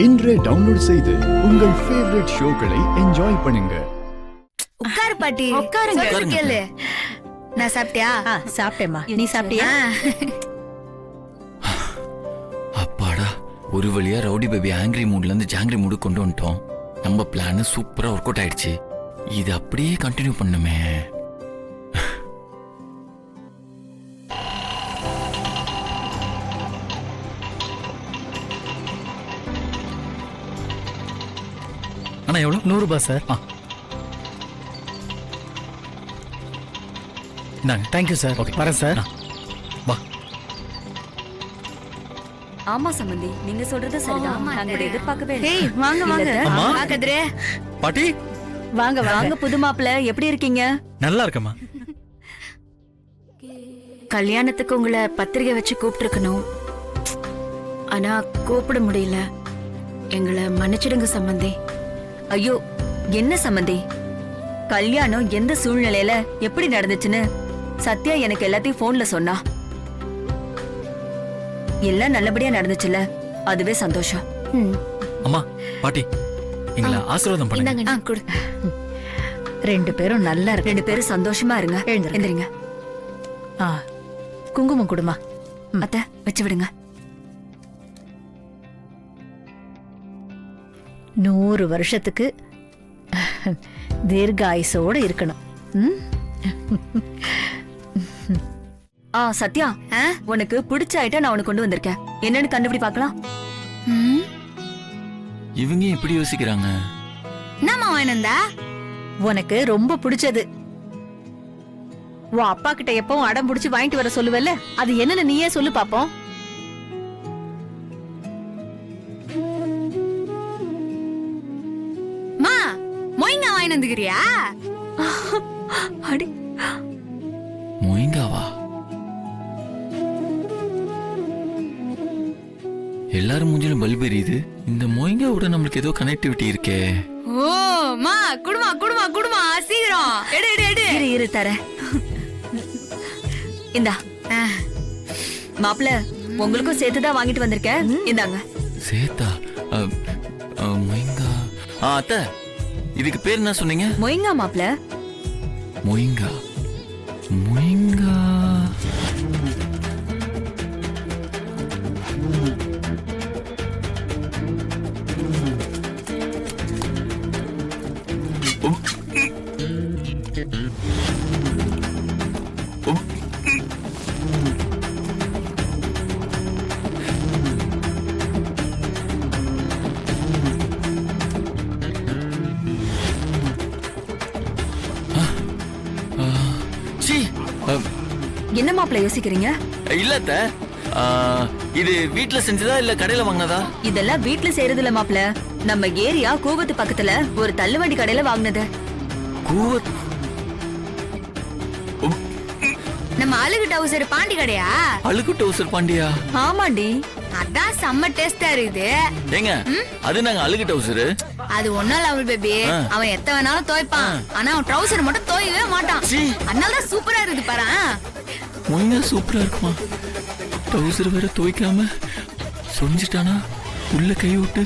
இன்றே டவுன்லோட் செய்து உங்கள் ஃபேவரட் ஷோக்களை என்ஜாய் பண்ணுங்க. உட்காரு பாட்டி, உட்காருங்க. சொல்றது கேளு. நான் சாப்பிட்டியா? சாப்பிட்டேம்மா. நீ சாப்பிட்டியா? அப்பாடா, ஒரு வழியா ரவுடி பேபி ஆங்கிரி மூட்ல இருந்து ஜாங்கிரி மூடு கொண்டு வந்துட்டோம். நம்ம பிளான் சூப்பரா ஒர்க் அவுட் ஆயிடுச்சு. இது அப்படியே கண்டினியூ பண்ணுமே. அண்ணா எவ்வளோ? 100 ரூபாய் சார். இந்தாங்க. Thank you sir. ஓகே, வரேன் சார். வா. ஆமா சம்பந்தி, நீங்க சொல்றது சரிதான். நாங்க இதை எதிர்பார்க்கவே இல்லை. ஏய் வாங்க வாங்க. அம்மா. வா கதிரே. பாட்டி வாங்க வாங்க புது மாப்பிள்ள, எப்படி இருக்கீங்க? நல்லா இருக்கம்மா. கல்யாணத்துக்கு உங்களை பத்திரிகை வச்சு கூப்பிட்டுருக்கணும், ஆனா கூப்பிட முடியல. எங்களை மன்னிச்சிடுங்க சம்பந்தி. ஐயோ, என்ன சம்பந்தி? கல்யாணம் எந்த சூழ்நிலையில எப்படி நடந்துச்சுன்னு சத்யா எனக்கு எல்லாத்தையும் போன்ல சொன்னா. எல்லாம் நல்லபடியா நடந்துச்சுல, அதுவே சந்தோஷம். அம்மா, பாட்டி எங்களை ஆசீர்வாதம் பண்ணுங்க. இந்தாங்க கொடு. 2 பேரும் நல்லா இருக்கு. 2 பேரும் சந்தோஷமா இருங்க. எழுந்திருங்க. குங்குமம் கொடுமா. அத்தை வச்சு விடுங்க. 100 வருஷத்துக்கு தீர்காயுசோட இருக்கணும். சத்யா, உனக்கு பிடிச்ச ஐட்டம் நான் உனக்கு கொண்டு வந்திருக்கேன். என்னன்னு கண்டுபிடி பார்க்கலாம். இவங்க எப்படி யோசிக்கிறாங்க? என்னம்மா வாங்கினந்தா? உனக்கு ரொம்ப பிடிச்சது. உன் அப்பா கிட்ட எப்பவும் அடம் பிடிச்சு வாங்கிட்டு வர சொல்லுவல்ல, அது என்னன்னு நீயே சொல்லு பாப்போம். மா மொய்ங்கா வாங்கினந்துக்கிறியா? அடி, மொய்ங்காவா? எல்லாரும் மூஞ்சிலும் பல்பு எரியுது. இந்த மொய்ங்காவோட நம்மளுக்கு ஏதோ கனெக்டிவிட்டி இருக்கே. ஓ மா, குடுமா குடுமா குடுமா, சீக்கிரம் எடு எடு எடு. இரு தர. இந்தா மாப்பிள்ள, உங்களுக்கும் சேர்த்துதான் வாங்கிட்டு வந்திருக்கேன். இந்தாங்க. சேத்தா? மொய்ங்கா. அத்தை, இதுக்கு பேர் என்ன சொன்னீங்க? மொய்ங்கா மாப்பிள்ள. மொய்ங்கா. மொய்ங்கா. என்ன மாப்பிள்ள யோசிக்கிறீங்க? இல்ல அத்தை, இது வீட்ல செஞ்சதா இல்ல கடையில வாங்கினதா? இதெல்லாம் வீட்ல செய்யறது இல்ல மாப்பிள்ள. நம்ம ஏரியா கூவத்து பக்கத்துல ஒரு தள்ளுவண்டி கடையில வாங்கினது. கூவத்? நம்ம அழுகு டவுசர் பாண்டி கடையா? அழுக்கு டவுசர் பாண்டியா? ஆமாண்டி. அதான் செம்ம டேஸ்டா இருக்குது. ஏங்க, அது நாங்க அழுகு டவுசரு. அது ஒண்ணும் இல்ல அவள் பேபி, அவன் எத்த வேணாலும் துவைப்பான், ஆனா அவன் ட்ரௌசர் மட்டும் துவைக்கவே மாட்டான். அதனாலதான் சூப்பரா இருக்குது பாரு. மொய்ங்கா சூப்பரா இருக்குமா? டவுசர் வேற துவைக்காம சொரிஞ்சிட்டானா உள்ள கை விட்டு.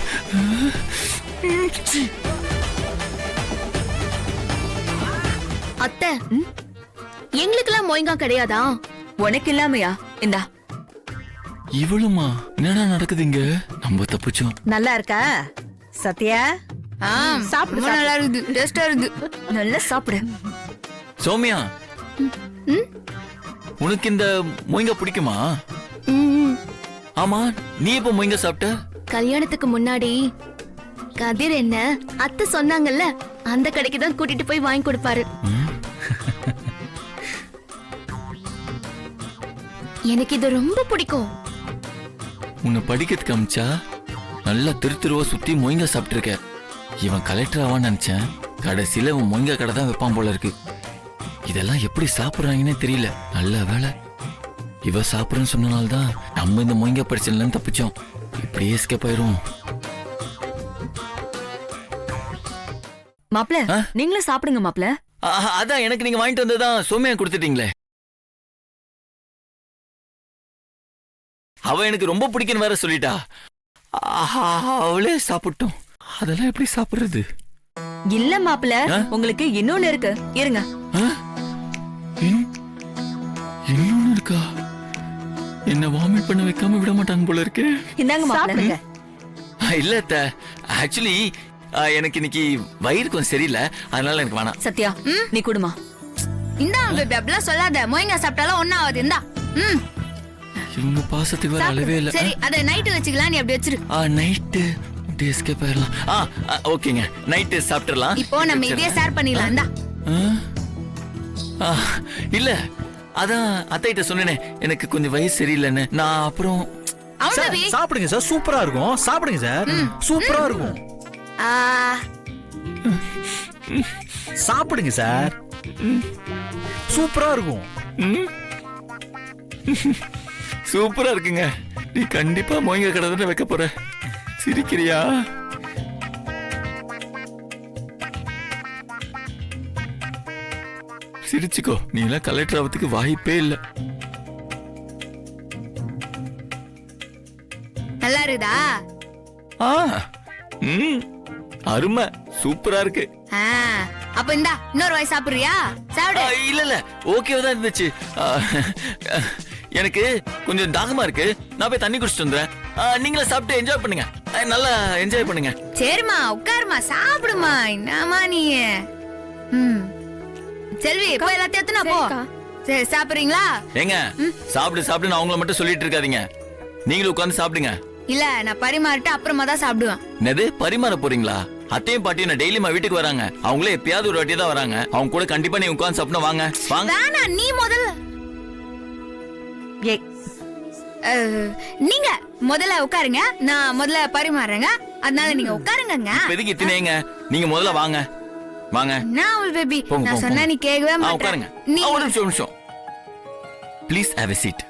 அத்தை, எங்களுக்கெல்லாம் மொய்ங்கா கிடையாதா? உனக்கு இல்லாமையா? இந்தா. இவளுமா? என்னடா நடக்குது இங்க? நம்ம தப்பிச்சோம். நல்லா இருக்கா சத்யா? சாப்பிடு, நல்லா இருக்குது, டேஸ்டா இருக்குது. நல்லா சாப்பிடு. சௌமியா, உனக்கு இந்த மொய்ங்கா பிடிக்குமா? ஆமா, நீ எப்ப மொய்ங்கா சாப்பிட்ட? கல்யாணத்துக்கு முன்னாடி கதிர் என்ன அத்தை சொன்னாங்கல்ல, அந்த கடைக்கு தான் கூட்டிட்டு போய் வாங்கி கொடுப்பாரு. எனக்கு இது ரொம்ப பிடிக்கும். உன்னை படிக்கிறதுக்கு அமிச்சா நல்லா திருவா சுத்தி மொய்ங்கா சாப்பிட்டு இருக்க. இவன் கலெக்டர் ஆவான்னு நினைச்சேன். கடைசியில இவன் மொய்ங்கா கடை தான் வைப்பான் போல இருக்கு. இதெல்லாம் எப்படி சாப்பிடுறாங்கன்னே தெரியல. நல்ல வேலை இவ சாப்பிடுறேன்னு சொன்னனால்தான் நம்ம இந்த மொய்ங்கா படிச்சதுல தப்பிச்சோம். இப்படியே எஸ்கேப் ஆயிரும். மாப்பிள்ள, நீங்களும் சாப்பிடுங்க மாப்பிள்ள. அதான் எனக்கு நீங்க வாங்கிட்டு வந்ததான் சோமியா கொடுத்துட்டீங்களே. அவ எனக்கு ரொம்ப பிடிக்குன்னு வேற சொல்லிட்டா. ஆஹா, அவளே சாப்பிட்டோம். அதெல்லாம் எப்படி சாப்பிடுறது? இல்ல மாப்பிள, ஆ? உங்களுக்கு இன்னொன்னு இருக்கு, இருங்க. ஆ? இன்னொன்னு இருக்கா? என்ன வாமிட் பண்ண வைக்காம விட மாட்டாங்க போல இருக்கு. இந்தாங்க மாப்பிள. சாப்பிடுங்க. இல்ல ஆக்சுவலி எனக்கு இன்னைக்கு வயிறு கொஞ்சம் சரியில்லை, அதனால எனக்கு வேணாம். சத்யா, நீ குடுமா. இந்தாங்க பேபி, அப்படிலாம் சொல்லாத. மொய்ங்க சாப்பிட்டாலும் ஒன்னாவது. இந்தா. இவங்க பாசத்துக்கு வேற அளவே இல்ல. சரி, அத நைட்டு வச்சுக்கலாம். நீ அப்படி வச்சிரு. நைட்டு எஸ்கேப் ஆயிடலாம். ஓகேங்க, நைட்டு சாப்பிட்டுறலாம். இப்போ நம்ம இதையே ஷேர் பண்ணிடலாம். இந்தா. இல்ல அதான் அத்தைகிட்ட சொன்னேனே எனக்கு கொஞ்சம் வயசு சரியில்லைன்னு. நான் அப்புறம் அவன் சார், பேபி. சாப்பிடுங்க சார், சூப்பரா இருக்கும். சாப்பிடுங்க சார், சூப்பரா இருக்கும். சாப்பிடுங்க சார், சூப்பரா இருக்கும். சூப்பரா இருக்குங்க. நீ கண்டிப்பா மொய்ங்க கடை தானே வைக்க போற. சிரிக்கிறியா? சிரிச்சுக்கோ, நீ எல்லாம் கலெக்டர் ஆகிறதுக்கு வாய்ப்பே இல்ல. நல்லா இருக்குதா? அருமை, சூப்பரா இருக்கு. அப்ப இந்தா இன்னொரு வாய் சாப்பிடுறியா? சாப்பிடு. இல்ல ஓகேவா தான் இருந்துச்சு. எனக்கு கொஞ்சம் தாகமா இருக்கு, நான் போய் தண்ணி குடிச்சிட்டு வந்துறேன். நீங்களே சாப்பிட்டு என்ஜாய் பண்ணுங்க, நல்லா என்ஜாய் பண்ணுங்க. சரிம்மா, உட்காருமா, சாப்பிடுமா. என்னமா நீ? செல்வி, போய் எல்லாத்தையும் எத்தனா போ. சரி, சாப்பிடுறீங்களா? ஏங்க, சாப்பிடு நான் அவங்கள மட்டும் சொல்லிட்டு இருக்காதீங்க, நீங்களும் உட்கார்ந்து சாப்பிடுங்க. இல்ல, நான் பரிமாறிட்டு அப்புறமா தான் சாப்பிடுவேன். என்னது பரிமாற போறீங்களா? அத்தையும் பாட்டியும் நான் டெய்லிமா வீட்டுக்கு வராங்க, அவங்களே எப்பயாவது ஒரு வாட்டி தான் வராங்க. அவங்க கூட கண்டிப்பா நீ உட்கார்ந்து சாப்பிடணும். வாங்க வாங்க. வேணா, நீ முதல்ல. ஏய், நீங்க முதல்ல உட்காருங்க, நான் முதல்ல பரிமாறுறேங்க. அதனால நீங்க உட்காருங்க. எதுக்கு இத்தனைங்க? நீங்க முதல்ல வாங்க வாங்க. நான் உள் பேபி, போங்க, நான் போங்க, சொன்னா போங்க. நீ கேட்கவே உட்காருங்க. மாட்டேன். நீ ஒரு நிமிஷம் ப்ளீஸ் ஹேவ் எ சீட்.